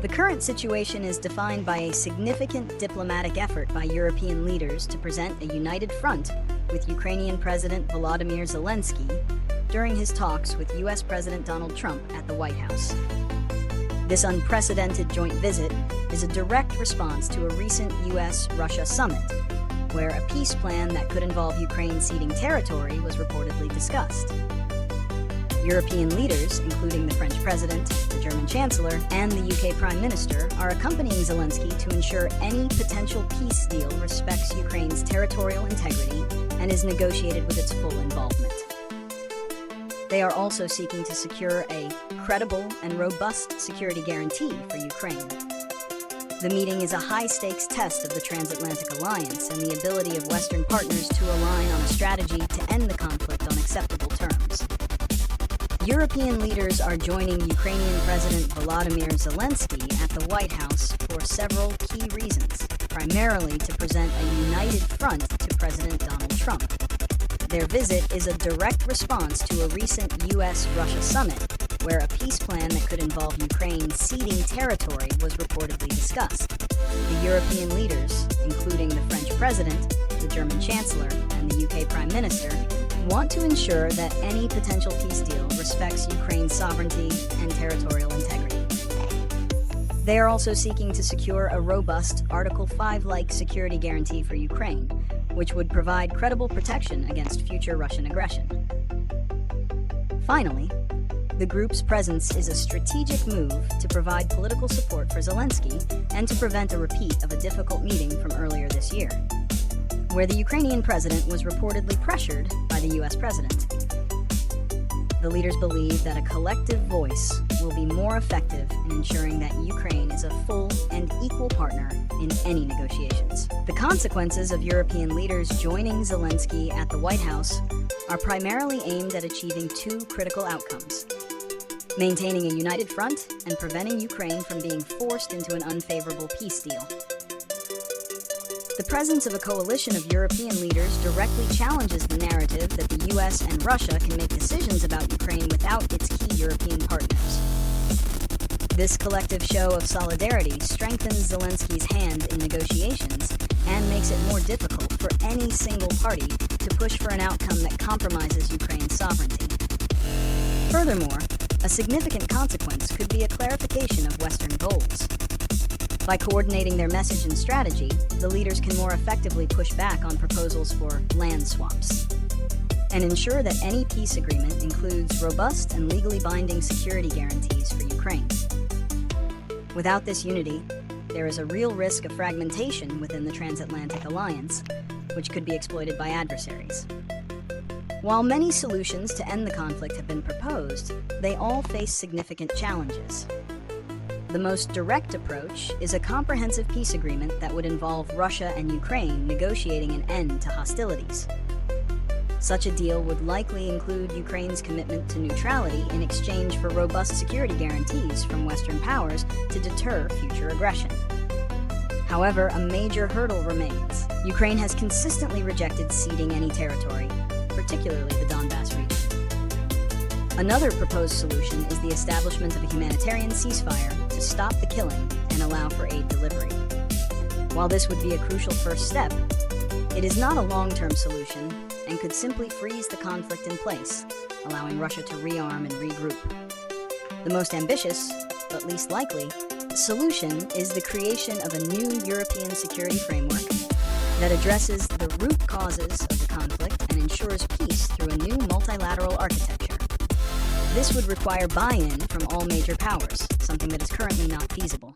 The current situation is defined by a significant diplomatic effort by European leaders to present a united front with Ukrainian President Volodymyr Zelenskyy during his talks with U.S. President Donald Trump at the White House. This unprecedented joint visit is a direct response to a recent U.S. Russia summit, where a peace plan that could involve Ukraine ceding territory was reportedly discussed. European leaders, including the French President, the German Chancellor, and the UK Prime Minister, are accompanying Zelenskyy to ensure any potential peace deal respects Ukraine's territorial integrity and is negotiated with its full involvement. They are also seeking to secure a credible and robust security guarantee for Ukraine. The meeting is a high-stakes test of the transatlantic alliance and the ability of Western partners to align on a strategy to end the conflict on acceptable terms. European leaders are joining Ukrainian President Volodymyr Zelenskyy at the White House for several key reasons, primarily to present a united front to President Donald Trump. Their visit is a direct response to a recent U.S. Russia summit, where a peace plan that could involve Ukraine ceding territory was reportedly discussed. The European leaders, including the French President, the German Chancellor, and the UK Prime Minister, want to ensure that any potential peace deal respects Ukraine's sovereignty and territorial integrity. They are also seeking to secure a robust Article 5-like security guarantee for Ukraine, which would provide credible protection against future Russian aggression. Finally, the group's presence is a strategic move to provide political support for Zelenskyy and to prevent a repeat of a difficult meeting from earlier this year, where the Ukrainian president was reportedly pressured by the U.S. president. The leaders believe that a collective voice will be more effective in ensuring that Ukraine is a full and equal partner in any negotiations. The consequences of European leaders joining Zelenskyy at the White House are primarily aimed at achieving two critical outcomes: maintaining a united front and preventing Ukraine from being forced into an unfavorable peace deal. The presence of a coalition of European leaders directly challenges the narrative that the U.S. and Russia can make decisions about Ukraine without its key European partners. This collective show of solidarity strengthens Zelenskyy's hand in negotiations and makes it more difficult for any single party to push for an outcome that compromises Ukraine's sovereignty. Furthermore, a significant consequence could be a clarification of Western goals. By coordinating their message and strategy, the leaders can more effectively push back on proposals for land swaps and ensure that any peace agreement includes robust and legally binding security guarantees for Ukraine. Without this unity, there is a real risk of fragmentation within the transatlantic alliance, which could be exploited by adversaries. While many solutions to end the conflict have been proposed, they all face significant challenges. The most direct approach is a comprehensive peace agreement that would involve Russia and Ukraine negotiating an end to hostilities. Such a deal would likely include Ukraine's commitment to neutrality in exchange for robust security guarantees from Western powers to deter future aggression. However, a major hurdle remains. Ukraine has consistently rejected ceding any territory, particularly the Donbas region. Another proposed solution is the establishment of a humanitarian ceasefire to stop the killing and allow for aid delivery. While this would be a crucial first step, it is not a long-term solution and could simply freeze the conflict in place, allowing Russia to rearm and regroup. The most ambitious, but least likely, solution is the creation of a new European security framework that addresses the root causes of the conflict and ensures peace through a new multilateral architecture. This would require buy-in from all major powers, something that is currently not feasible.